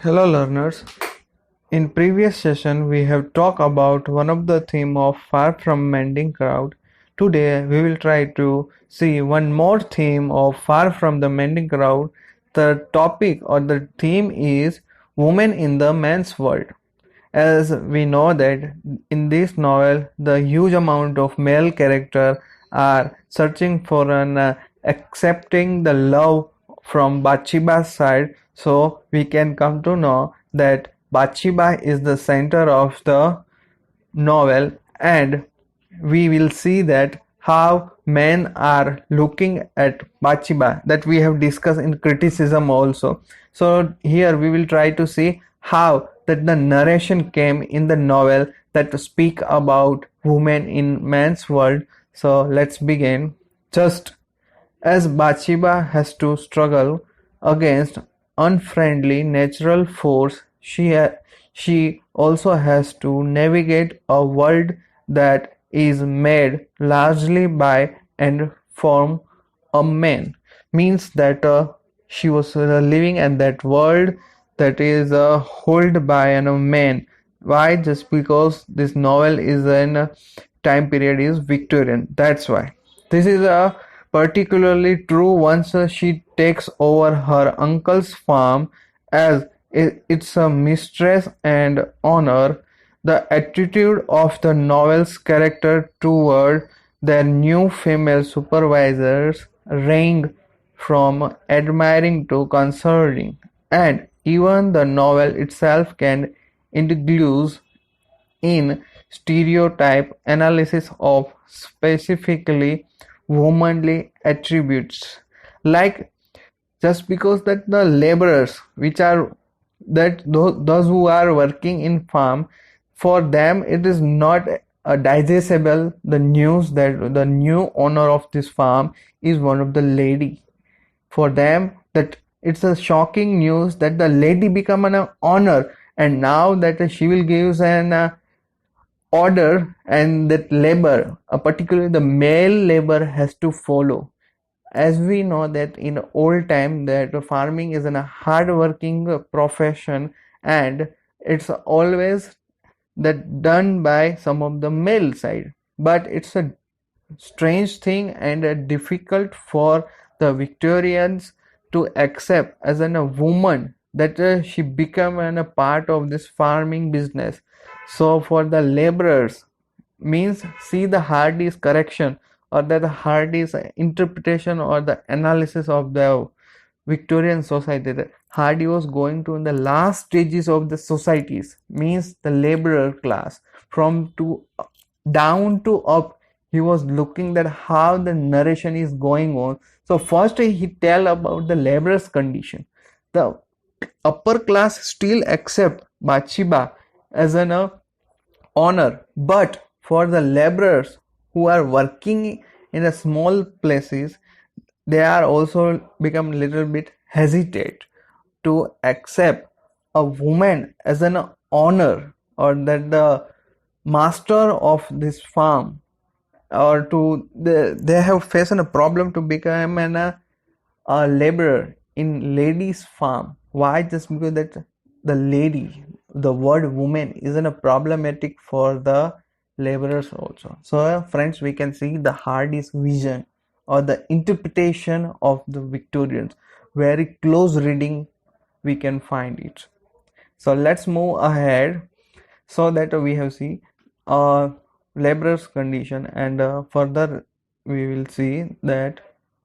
Hello learners. In previous session we have talked about one of the theme of Far From Mending Crowd. Today we will try to see one more theme of Far From the Mending Crowd. The topic or the theme is Women in the Man's World. As we know that in this novel the huge amount of male characters are searching for an accepting the love from Bathsheba's side, so we can come to know that Bathsheba is the center of the novel, and we will see that how men are looking at Bathsheba, that we have discussed in criticism also. So here we will try to see how that the narration came in the novel that speak about women in man's world. So let's begin. Just as Bathsheba has to struggle against unfriendly natural force, she also has to navigate a world that is made largely by and from a man. Means that she was living in that world that is held by a man. Why? Just because this novel is in a time period is Victorian. That's why. This is particularly true once she takes over her uncle's farm as it's a mistress and honor. The attitude of the novel's character toward their new female supervisors range from admiring to concerning, and even the novel itself can indulge in stereotype analysis of specifically womanly attributes, like just because that the laborers which are that those who are working in farm, for them it is not digestible the news that the new owner of this farm is one of the lady. For them that it's a shocking news that the lady become an honor, and now that she will give an order, and that labor, particularly the male labor, has to follow. As we know that in old time that farming is a hard working profession, and it's always that done by some of the male side, but it's a strange thing and difficult for the Victorians to accept as a woman that she become a part of this farming business. So for the laborers, means see the Hardy's correction or that the Hardy's interpretation or the analysis of the Victorian society, that Hardy was going to in the last stages of the societies, means the laborer class, from to down to up. He was looking that how the narration is going on. So first he tell about the laborers condition. The upper class still accept Bathsheba as an honor, but for the laborers who are working in a small places, they are also become little bit hesitate to accept a woman as an honor, or that the master of this farm, or to they have faced a problem to become a laborer in ladies farm. Why? Just because that the lady, the word woman isn't a problematic for the laborers also. So friends, we can see the Hardy's vision or the interpretation of the Victorians, very close reading we can find it. So let's move ahead, so that we have see laborers condition, and further we will see that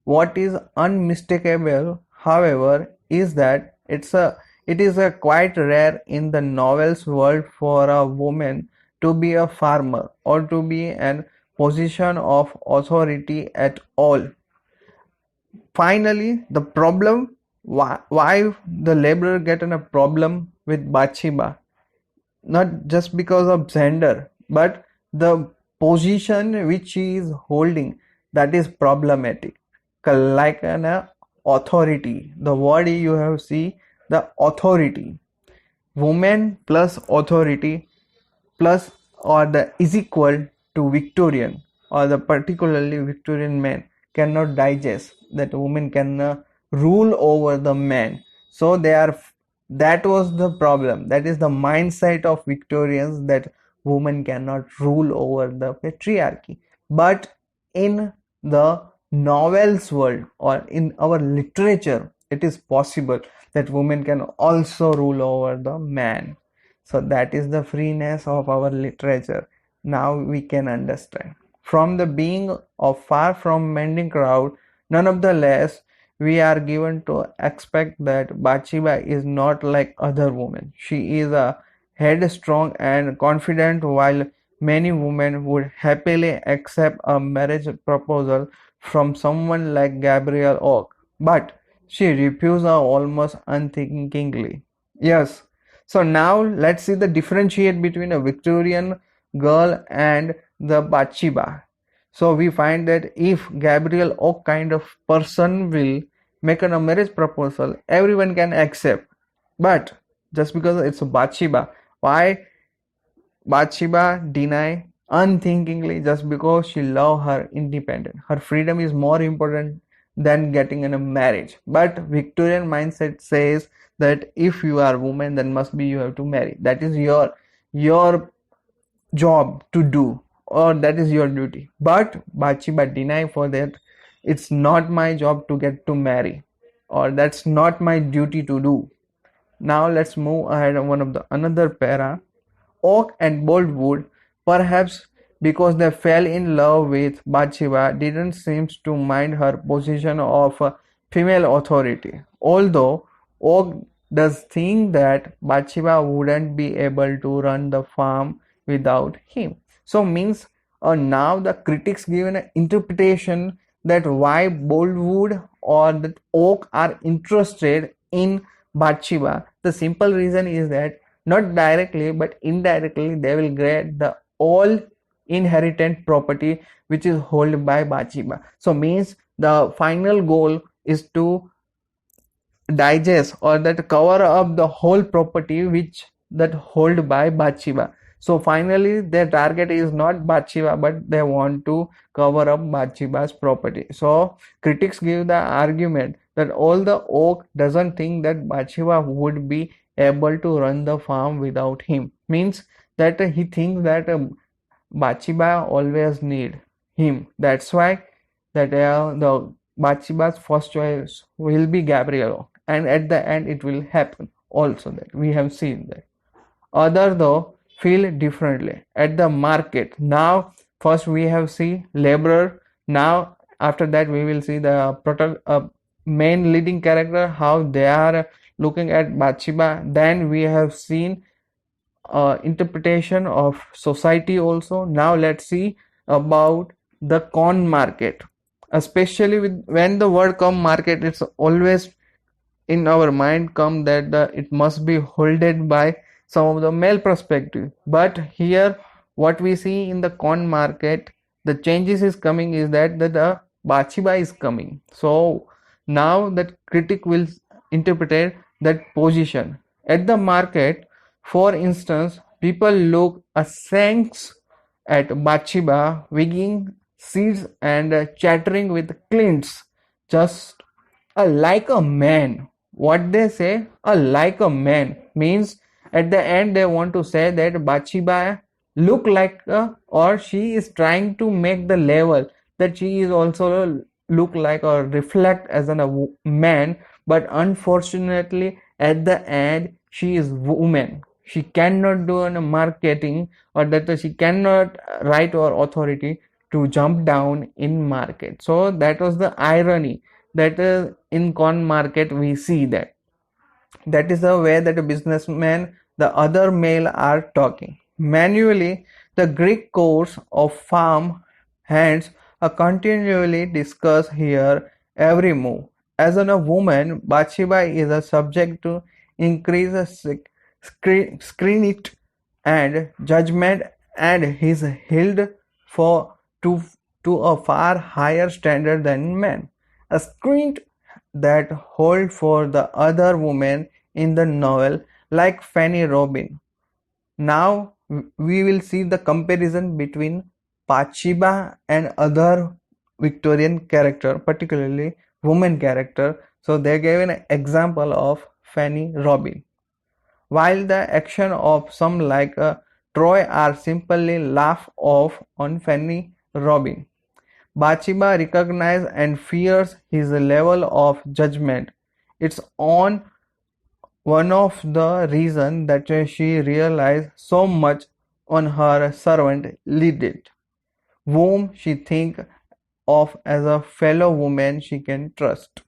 what is unmistakable, however, is that it is a quite rare in the novel's world for a woman to be a farmer or to be in position of authority at all. Finally, the problem, why the laborer get in a problem with Bathsheba, not just because of gender, but the position which she is holding, that is problematic. Like an authority, the word you have see, the authority, woman plus authority plus or the is equal to Victorian, or the particularly Victorian man cannot digest that woman can rule over the man. So they are That was the problem. That is the mindset of Victorians, that women cannot rule over the patriarchy. But in the novels world or in our literature, it is possible that women can also rule over the man. So that is the freeness of our literature. Now we can understand. From the being of far from mending crowd, none of the less we are given to expect that Bathsheba is not like other women. She is a headstrong and confident, while many women would happily accept a marriage proposal from someone like Gabriel Oak. But she refused almost unthinkingly. Yes. So now let's see the differentiate between a Victorian girl and the Bathsheba. So we find that if Gabriel Oak kind of person will make a marriage proposal, everyone can accept. But just because it's a Bathsheba, why Bathsheba deny unthinkingly just because she love her independence? Her freedom is more important than getting in a marriage. But Victorian mindset says that if you are a woman, then must be you have to marry. That is your job to do, or that is your duty. But Bathsheba deny for that. It's not my job to get to marry, or that's not my duty to do. Now let's move ahead on one of the another para. Oak and Boldwood, perhaps because they fell in love with Bathsheba, didn't seem to mind her position of female authority. Although Oak does think that Bathsheba wouldn't be able to run the farm without him. So means now the critics give an interpretation that why Boldwood or that Oak are interested in Bathsheba. The simple reason is that not directly but indirectly they will get the all inherited property which is held by Bathsheba. So means the final goal is to digest or that cover up the whole property which that hold by Bathsheba. So finally their target is not Bathsheba, but they want to cover up Bathsheba's property. So critics give the argument that all the Oak doesn't think that Bathsheba would be able to run the farm without him. Means that he thinks that Bathsheba always need him. That's why that the Bathsheba's first choice will be Gabriel, and at the end it will happen. Also, that we have seen that. Other though feel differently at the market. Now, first we have see laborer. Now, after that we will see the main leading character how they are looking at Bathsheba. Then we have seen interpretation of society also. Now let's see about the corn market, especially with when the word come market, it's always in our mind come that it must be holded by some of the male perspective. But here what we see in the corn market, the changes is coming is that the Bathsheba is coming. So now that critic will interpret that position at the market. For instance, people look askance at Bathsheba wigging seeds and chattering with Clint's, just like a man. What they say, like a man, means at the end they want to say that Bathsheba look like or she is trying to make the level that she is also look like or reflect as a man. But unfortunately at the end she is woman. She cannot do any marketing, or that she cannot write or authority to jump down in market. So that was the irony that in corn market we see that. That is the way that a businessman, the other male are talking. Manually, the Greek course of farm hands are continually discussed here every move. As a woman, Bathsheba is a subject to increase scrutiny and judgment, and is held for to to a far higher standard than men. A screen that hold for the other women in the novel, like Fanny Robin. Now we will see the comparison between Bathsheba and other Victorian character, particularly woman character. So they gave an example of Fanny Robin. while the action of some like Troy are simply laugh off on Fanny Robin. Bathsheba recognizes and fears his level of judgment. It's on one of the reasons that she relies so much on her servant Lidit, whom she thinks of as a fellow woman she can trust.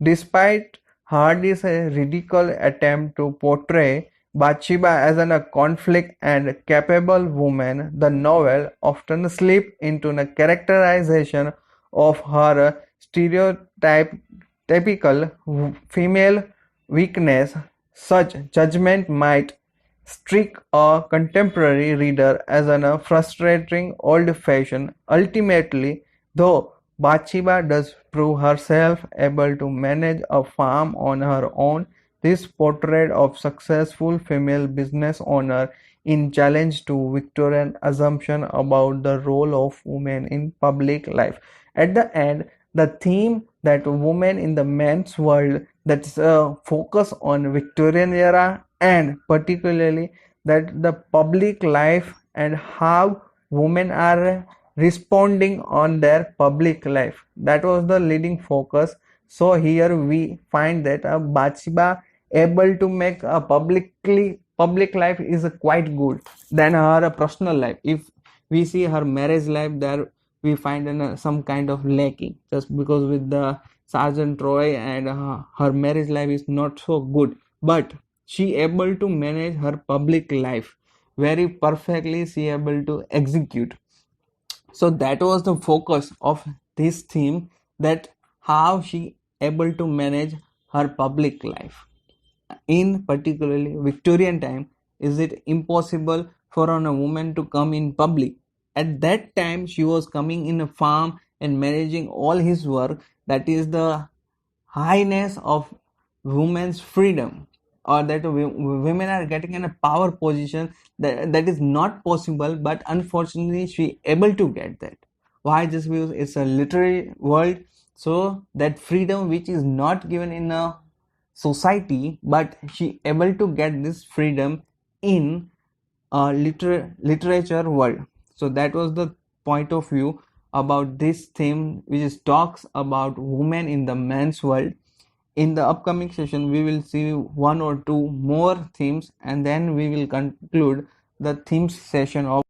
Despite Hardy's ridiculous attempt to portray Bathsheba as a conflict and capable woman, the novel often slips into a characterization of her stereotypical female weakness. Such judgment might strike a contemporary reader as a frustrating old-fashioned. Ultimately, though, Bathsheba does prove herself able to manage a farm on her own. This portrait of successful female business owner in challenge to Victorian assumption about the role of women in public life. At the end, the theme that women in the men's world, that's a focus on Victorian era, and particularly that the public life and how women are responding on their public life. That was the leading focus. So here we find that Bathsheba able to make a public life is quite good than her personal life. If we see her marriage life, there we find some kind of lacking, just because with the Sergeant Troy, and her marriage life is not so good, but she able to manage her public life very perfectly. She able to execute. So that was the focus of this theme, that how she able to manage her public life. In particularly Victorian time, is it impossible for a woman to come in public? At that time she was coming in a farm and managing all his work. That is the highness of women's freedom, or that women are getting in a power position, that is not possible, but unfortunately she able to get that. Why? Just because it's a literary world. So that freedom which is not given in a society, but she able to get this freedom in a literature world. So that was the point of view about this theme, which is talks about women in the men's world. In the upcoming session we will see one or two more themes, and then we will conclude the themes session of